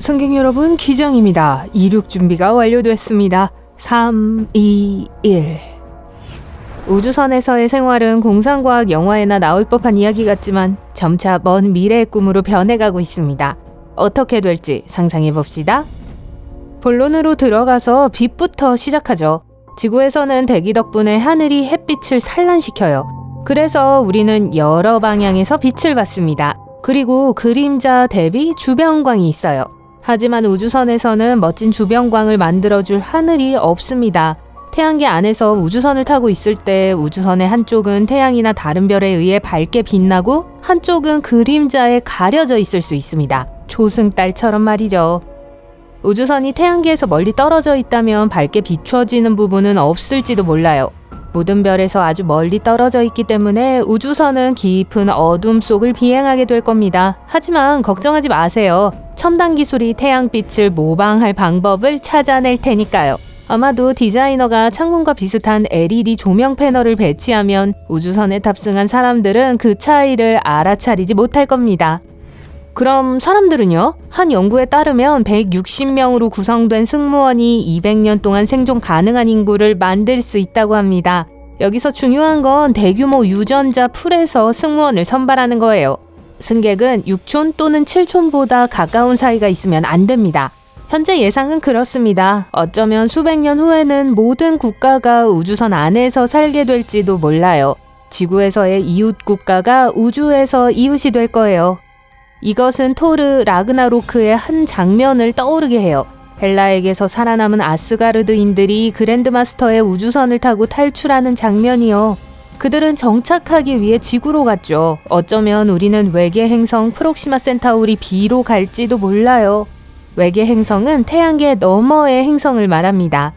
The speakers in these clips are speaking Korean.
승객 여러분, 기장입니다. 이륙 준비가 완료됐습니다. 3, 2, 1. 우주선에서의 생활은 공상과학 영화에나 나올 법한 이야기 같지만 점차 먼 미래의 꿈으로 변해가고 있습니다. 어떻게 될지 상상해봅시다. 본론으로 들어가서 빛부터 시작하죠. 지구에서는 대기 덕분에 하늘이 햇빛을 산란시켜요. 그래서 우리는 여러 방향에서 빛을 받습니다. 그리고 그림자 대비 주변광이 있어요. 하지만 우주선에서는 멋진 주변광을 만들어줄 하늘이 없습니다. 태양계 안에서 우주선을 타고 있을 때 우주선의 한쪽은 태양이나 다른 별에 의해 밝게 빛나고 한쪽은 그림자에 가려져 있을 수 있습니다. 조승달처럼 말이죠. 우주선이 태양계에서 멀리 떨어져 있다면 밝게 비춰지는 부분은 없을지도 몰라요. 모든 별에서 아주 멀리 떨어져 있기 때문에 우주선은 깊은 어둠 속을 비행하게 될 겁니다. 하지만 걱정하지 마세요. 첨단 기술이 태양빛을 모방할 방법을 찾아낼 테니까요. 아마도 디자이너가 창문과 비슷한 LED 조명 패널을 배치하면 우주선에 탑승한 사람들은 그 차이를 알아차리지 못할 겁니다. 그럼 사람들은요? 한 연구에 따르면 160명으로 구성된 승무원이 200년 동안 생존 가능한 인구를 만들 수 있다고 합니다. 여기서 중요한 건 대규모 유전자 풀에서 승무원을 선발하는 거예요. 승객은 6촌 또는 7촌보다 가까운 사이가 있으면 안 됩니다. 현재 예상은 그렇습니다. 어쩌면 수백 년 후에는 모든 국가가 우주선 안에서 살게 될지도 몰라요. 지구에서의 이웃 국가가 우주에서 이웃이 될 거예요. 이것은 토르 라그나로크의 한 장면을 떠오르게 해요. 헬라에게서 살아남은 아스가르드인들이 그랜드마스터의 우주선을 타고 탈출하는 장면이요. 그들은 정착하기 위해 지구로 갔죠. 어쩌면 우리는 외계 행성 프록시마 센타우리 B로 갈지도 몰라요. 외계 행성은 태양계 너머의 행성을 말합니다.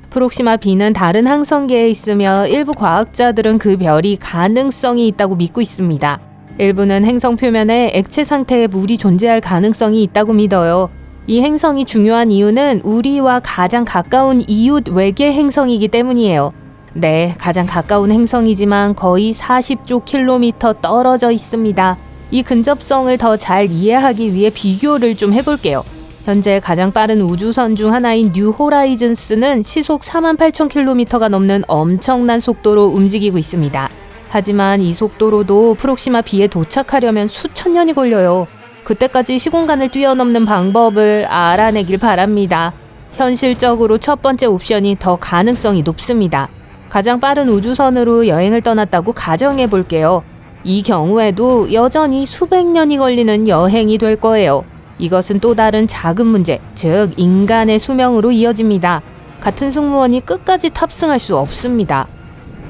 프록시마 B는 다른 항성계에 있으며 일부 과학자들은 그 별이 가능성이 있다고 믿고 있습니다. 일부는 행성 표면에 액체 상태의 물이 존재할 가능성이 있다고 믿어요. 이 행성이 중요한 이유는 우리와 가장 가까운 이웃 외계 행성이기 때문이에요. 네, 가장 가까운 행성이지만 거의 40조 킬로미터 떨어져 있습니다. 이 근접성을 더 잘 이해하기 위해 비교를 좀 해볼게요. 현재 가장 빠른 우주선 중 하나인 뉴 호라이즌스는 시속 48,000km가 넘는 엄청난 속도로 움직이고 있습니다. 하지만 이 속도로도 프록시마 B에 도착하려면 수천 년이 걸려요. 그때까지 시공간을 뛰어넘는 방법을 알아내길 바랍니다. 현실적으로 첫 번째 옵션이 더 가능성이 높습니다. 가장 빠른 우주선으로 여행을 떠났다고 가정해 볼게요. 이 경우에도 여전히 수백 년이 걸리는 여행이 될 거예요. 이것은 또 다른 작은 문제, 즉 인간의 수명으로 이어집니다. 같은 승무원이 끝까지 탑승할 수 없습니다.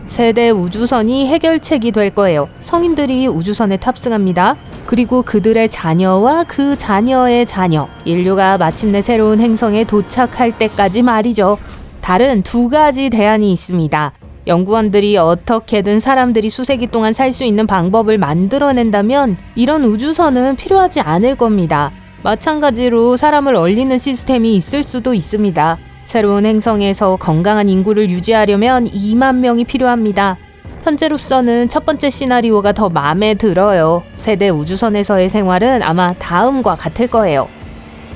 세대 우주선이 해결책이 될 거예요. 성인들이 우주선에 탑승합니다. 그리고 그들의 자녀와 그 자녀의 자녀, 인류가 마침내 새로운 행성에 도착할 때까지 말이죠. 다른 두 가지 대안이 있습니다. 연구원들이 어떻게든 사람들이 수세기 동안 살 수 있는 방법을 만들어낸다면 이런 우주선은 필요하지 않을 겁니다. 마찬가지로 사람을 얼리는 시스템이 있을 수도 있습니다. 새로운 행성에서 건강한 인구를 유지하려면 2만 명이 필요합니다. 현재로서는 첫 번째 시나리오가 더 마음에 들어요. 세대 우주선에서의 생활은 아마 다음과 같을 거예요.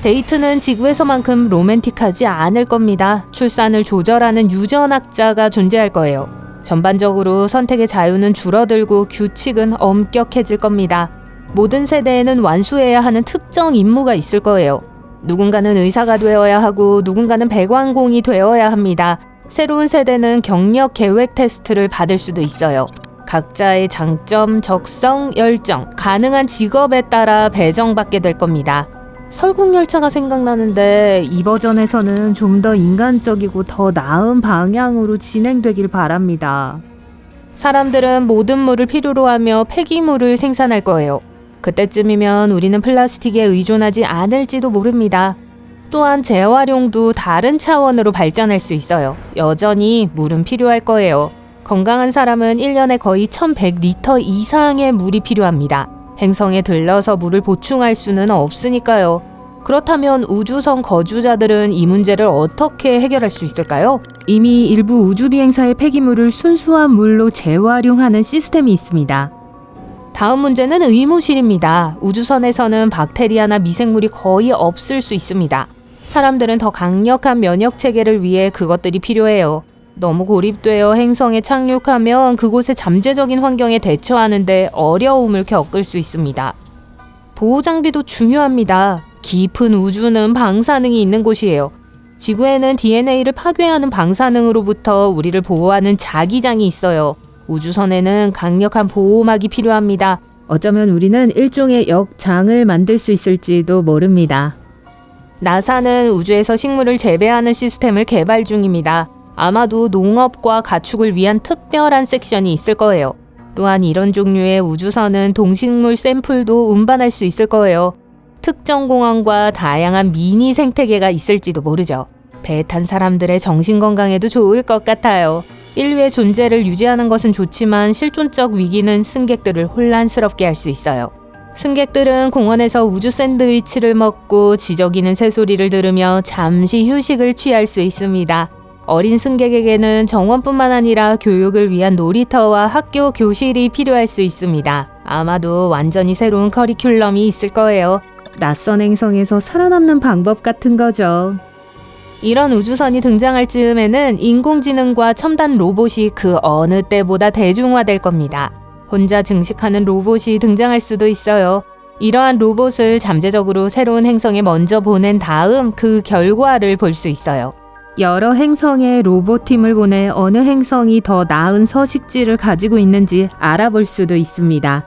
데이트는 지구에서만큼 로맨틱하지 않을 겁니다. 출산을 조절하는 유전학자가 존재할 거예요. 전반적으로 선택의 자유는 줄어들고 규칙은 엄격해질 겁니다. 모든 세대에는 완수해야 하는 특정 임무가 있을 거예요. 누군가는 의사가 되어야 하고 누군가는 배관공이 되어야 합니다. 새로운 세대는 경력 계획 테스트를 받을 수도 있어요. 각자의 장점, 적성, 열정, 가능한 직업에 따라 배정받게 될 겁니다. 설국열차가 생각나는데 이 버전에서는 좀 더 인간적이고 더 나은 방향으로 진행되길 바랍니다. 사람들은 모든 물을 필요로 하며 폐기물을 생산할 거예요. 그때쯤이면 우리는 플라스틱에 의존하지 않을지도 모릅니다. 또한 재활용도 다른 차원으로 발전할 수 있어요. 여전히 물은 필요할 거예요. 건강한 사람은 1년에 거의 1100리터 이상의 물이 필요합니다. 행성에 들러서 물을 보충할 수는 없으니까요. 그렇다면 우주선 거주자들은 이 문제를 어떻게 해결할 수 있을까요? 이미 일부 우주비행사의 폐기물을 순수한 물로 재활용하는 시스템이 있습니다. 다음 문제는 의무실입니다. 우주선에서는 박테리아나 미생물이 거의 없을 수 있습니다. 사람들은 더 강력한 면역 체계를 위해 그것들이 필요해요. 너무 고립되어 행성에 착륙하면 그곳의 잠재적인 환경에 대처하는데 어려움을 겪을 수 있습니다. 보호 장비도 중요합니다. 깊은 우주는 방사능이 있는 곳이에요. 지구에는 DNA를 파괴하는 방사능으로부터 우리를 보호하는 자기장이 있어요. 우주선에는 강력한 보호막이 필요합니다. 어쩌면 우리는 일종의 역장을 만들 수 있을지도 모릅니다. 나사는 우주에서 식물을 재배하는 시스템을 개발 중입니다. 아마도 농업과 가축을 위한 특별한 섹션이 있을 거예요. 또한 이런 종류의 우주선은 동식물 샘플도 운반할 수 있을 거예요. 특정 공원과 다양한 미니 생태계가 있을지도 모르죠. 배에 탄 사람들의 정신건강에도 좋을 것 같아요. 인류의 존재를 유지하는 것은 좋지만 실존적 위기는 승객들을 혼란스럽게 할 수 있어요. 승객들은 공원에서 우주 샌드위치를 먹고 지저귀는 새소리를 들으며 잠시 휴식을 취할 수 있습니다. 어린 승객에게는 정원뿐만 아니라 교육을 위한 놀이터와 학교 교실이 필요할 수 있습니다. 아마도 완전히 새로운 커리큘럼이 있을 거예요. 낯선 행성에서 살아남는 방법 같은 거죠. 이런 우주선이 등장할 즈음에는 인공지능과 첨단 로봇이 그 어느 때보다 대중화될 겁니다. 혼자 증식하는 로봇이 등장할 수도 있어요. 이러한 로봇을 잠재적으로 새로운 행성에 먼저 보낸 다음 그 결과를 볼 수 있어요. 여러 행성에 로봇팀을 보내 어느 행성이 더 나은 서식지를 가지고 있는지 알아볼 수도 있습니다.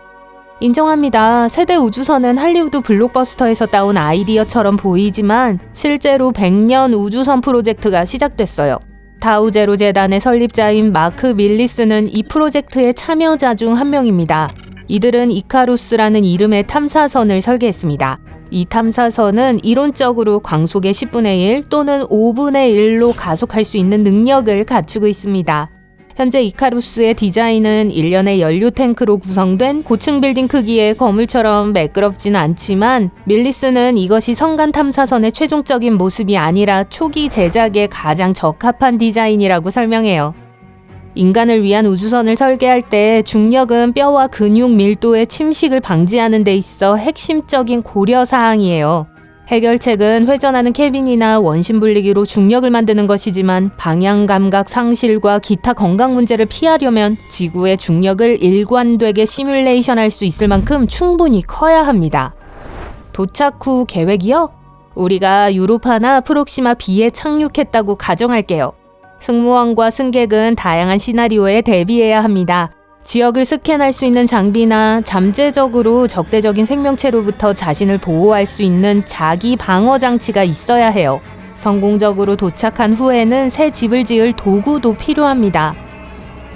인정합니다. 세대 우주선은 할리우드 블록버스터에서 따온 아이디어처럼 보이지만 실제로 100년 우주선 프로젝트가 시작됐어요. 다우제로 재단의 설립자인 마크 밀리스는 이 프로젝트의 참여자 중 한 명입니다. 이들은 이카루스라는 이름의 탐사선을 설계했습니다. 이 탐사선은 이론적으로 광속의 10분의 1 또는 5분의 1로 가속할 수 있는 능력을 갖추고 있습니다. 현재 이카루스의 디자인은 일련의 연료 탱크로 구성된 고층 빌딩 크기의 거물처럼 매끄럽진 않지만 밀리스는 이것이 성간 탐사선의 최종적인 모습이 아니라 초기 제작에 가장 적합한 디자인이라고 설명해요. 인간을 위한 우주선을 설계할 때 중력은 뼈와 근육 밀도의 침식을 방지하는 데 있어 핵심적인 고려사항이에요. 해결책은 회전하는 캐빈이나 원심 분리기로 중력을 만드는 것이지만 방향 감각 상실과 기타 건강 문제를 피하려면 지구의 중력을 일관되게 시뮬레이션할 수 있을 만큼 충분히 커야 합니다. 도착 후 계획이요? 우리가 유로파나 프록시마 B에 착륙했다고 가정할게요. 승무원과 승객은 다양한 시나리오에 대비해야 합니다. 지역을 스캔할 수 있는 장비나 잠재적으로 적대적인 생명체로부터 자신을 보호할 수 있는 자기 방어 장치가 있어야 해요. 성공적으로 도착한 후에는 새 집을 지을 도구도 필요합니다.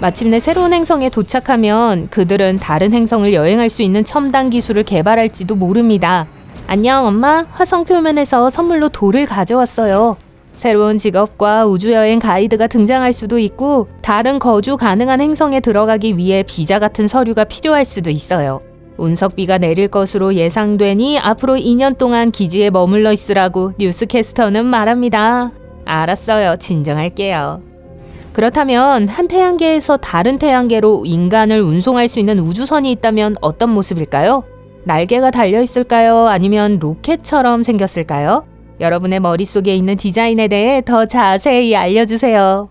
마침내 새로운 행성에 도착하면 그들은 다른 행성을 여행할 수 있는 첨단 기술을 개발할지도 모릅니다. 안녕 엄마, 화성 표면에서 선물로 돌을 가져왔어요. 새로운 직업과 우주여행 가이드가 등장할 수도 있고 다른 거주 가능한 행성에 들어가기 위해 비자 같은 서류가 필요할 수도 있어요. 운석비가 내릴 것으로 예상되니 앞으로 2년 동안 기지에 머물러 있으라고 뉴스캐스터는 말합니다. 알았어요. 진정할게요. 그렇다면 한 태양계에서 다른 태양계로 인간을 운송할 수 있는 우주선이 있다면 어떤 모습일까요? 날개가 달려있을까요? 아니면 로켓처럼 생겼을까요? 여러분의 머릿속에 있는 디자인에 대해 더 자세히 알려주세요.